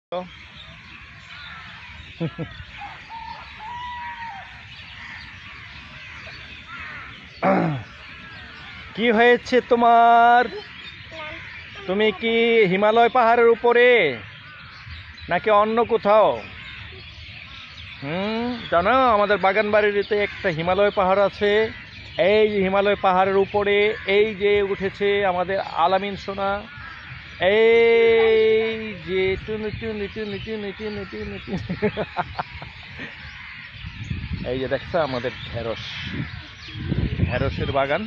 কি হয়েছে তোমার? তুমি কি হিমালয় পাহাড়ের উপরে নাকি অন্য কোথাও? জানো আমাদের বাগানবাড়িতে একটা হিমালয় পাহাড় আছে। এই যে হিমালয় পাহাড়ের উপরে এই যে উঠেছে আমাদের আলামিন সোনা। এই যে টুনি টুনি টুনি টুনি টুনি টুনি টুনি। এই যে দেখছো আমাদের ঢেঁড়সের বাগান,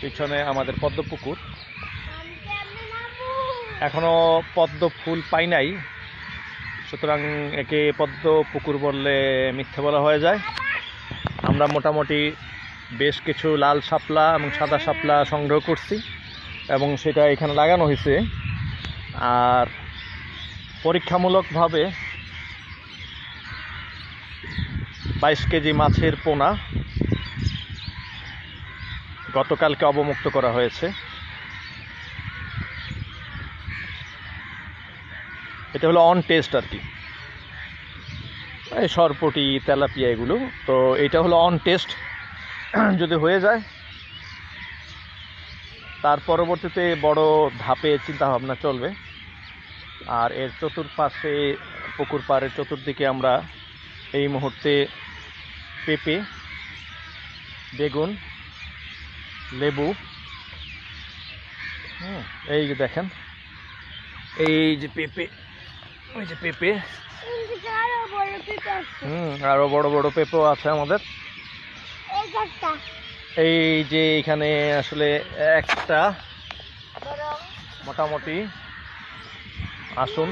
পিছনে আমাদের পদ্ম পুকুর। এখনো পদ্ম ফুল পাই নাই, সুতরাং একে পদ্ম পুকুর বললে মিথ্যে বলা হয়ে যায়। আমরা মোটামুটি বেশ কিছু লাল শাপলা এবং সাদা শাপলা সংগ্রহ করছি এবং সেটা এখানে লাগানো হয়েছে। আর পরীক্ষামূলকভাবে 22 কেজি মাছের পোনা গতকালকে অবমুক্ত করা হয়েছে। এটা হলো অন টেস্ট আর কি, এই সরপটি তেলাপিয়া এগুলো। তো এটা হলো অন টেস্ট, যদি হয়ে যায় তার পরবর্তীতে বড় ধাপে চিন্তা ভাবনা চলবে। আর এর চতুর্পাশে পুকুর পাড়ের চতুর্দিকে আমরা এই মুহূর্তে পেঁপে, বেগুন, লেবু, এই যে দেখেন এই যে পেঁপে, ওই যে পেঁপে, আরো বড় বড় পেঁপেও আছে আমাদের। এই যে এখানে আসলে একটা মোটামুটি আসুন।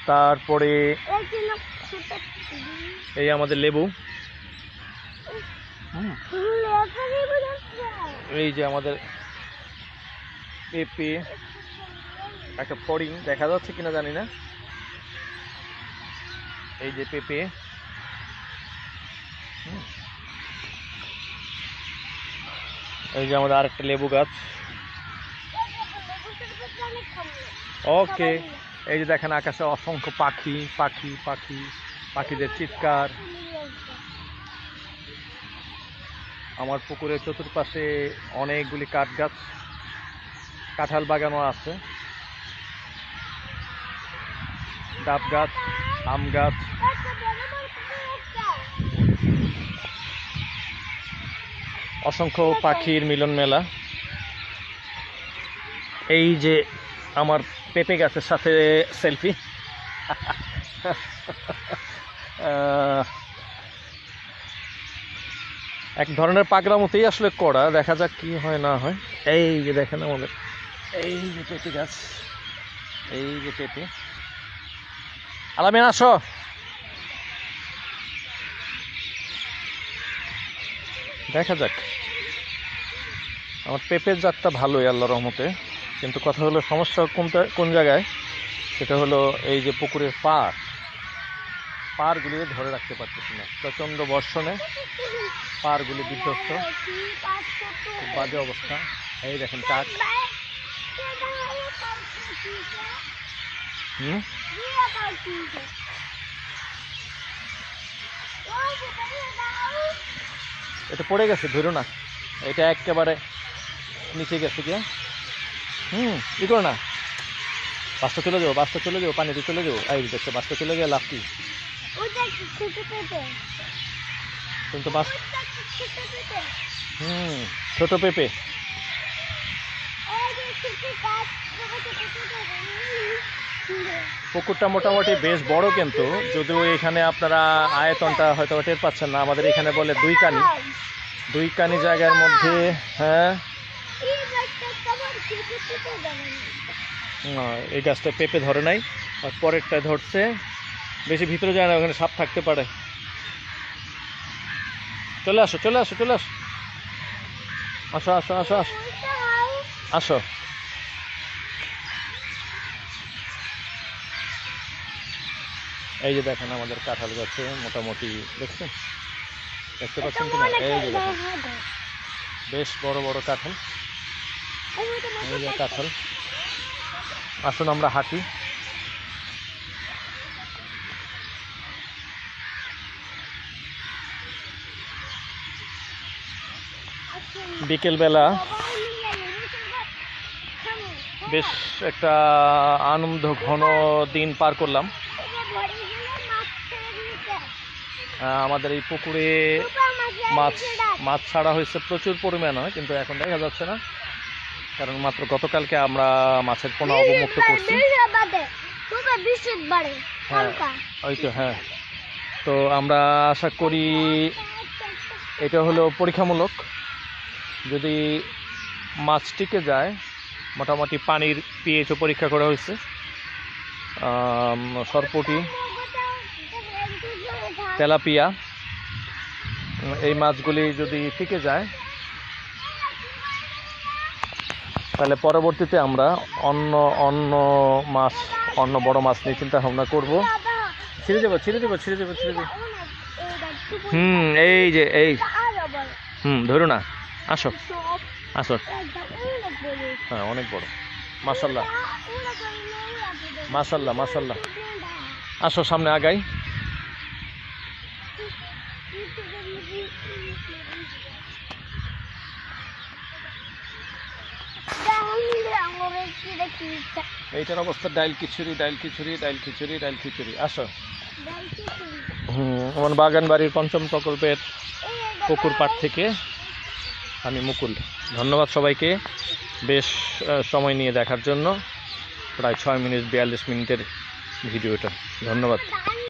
তারপরে এই আমাদের লেবু, এই যে আমাদের পেঁপে, একটা ফড়িং দেখা যাচ্ছে কিনা জানি না। এই যে পেঁপে, এই যে আমাদের আরেকটা লেবু গাছ। ওকে, এই যে দেখেন আকাশে অসংখ্য পাখি পাখি পাখি, পাখিদের চিৎকার। আমার পুকুরের চতুর্পাশে অনেকগুলি কাঠ গাছ, কাঁঠাল বাগানও আছে, ডাব গাছ, আম গাছ। অসংখ্য পাখির মিলন মেলা। এই যে আমার পেঁপে গাছের সাথে সেলফি। এক ধরনের পাগলামতেই আসলে করা, দেখা যাক কি হয় না হয়। এই যে দেখেন আমাদের এই যে পেঁপে গাছ, এই যে পেঁপে। আলামিন আসো। দেখা যাক, আমার পেঁপের জাতটা ভালোই আল্লাহর রহমতে, কিন্তু কথা হলো সমস্যা কোন জায়গায়, সেটা হলো এই যে পুকুরের পাড়গুলি ধরে রাখতে পারতেছি না। প্রচণ্ড বর্ষণে পাড়গুলি বিধ্বস্ত, খুব বাজে অবস্থা। এই দেখেন কাক। এটা পড়ে গেছে, ধরো না, এটা একেবারে নিচে গেছে গিয়ে। ই করো না, বাসটা চলে যাবো, পানিতে চলে যাবো। এই দেখছো বাসটা চলে গিয়ে লাভ কি? তুমি তো বাস, ছোট পেঁপে। পুকুরটা মোটামুটি বেশ বড়, কিন্তু যদিও এখানে আপনারা আয়তনটা হয়তো টের পাচ্ছেন না। আমাদের এখানে বলে দুই কানি জায়গার মধ্যে। হ্যাঁ, এই গাছটা পেঁপে ধরে নাই, আর পরেরটায় ধরছে। বেশি ভিতরে যায় না, ওখানে সাপ থাকতে পারে। চলে আসো চলে আসো চলে আসো, আসো আসো আসো আসো আসো। এই যে দেখেন আমাদের কাঁঠাল গাছে মোটামুটি দেখতে পাচ্ছেন কিনা? এই যে দেখেন বেশ বড় বড় কাঁঠাল। এই যে কাঁঠাল। আসুন আমরা হাঁটি। বিকেলবেলা বেশ একটা আনন্দ ঘন দিন পার করলাম। আমাদের এই পুকুরে মাছ ছাড়া হয়েছে প্রচুর পরিমাণে, কিন্তু এখন দেখা যাচ্ছে না, কারণ মাত্র গতকালকে আমরা মাছের পোনা অবমুক্ত করছি। হ্যাঁ ওই তো, হ্যাঁ। তো আমরা আশা করি এটা হলো পরীক্ষামূলক, যদি মাছ টিকে যায়, মোটামুটি পানির পিএইচও পরীক্ষা করা হয়েছে, সরপুঁটি, তেলাপিয়া, এই মাছগুলি যদি টিকে যায় তাহলে পরবর্তীতে আমরা অন্য বড় মাছ নিয়ে চিন্তা ভাবনা করবো। ছেড়ে দেবো। এই ধরো না, আসো। হ্যাঁ, অনেক বড়, মাশাল্লাহ। আসো, সামনে আগাই। এইটার অবস্থা ডাইল খিচুড়ি। আসো। আমার বাগান বাড়ির পঞ্চম প্রকল্পের পুকুর পাড় থেকে আমি মুকুল। ধন্যবাদ সবাইকে বেশ সময় নিয়ে দেখার জন্য। প্রায় 6 মিনিট 42 মিনিটের ভিডিওটা। ধন্যবাদ।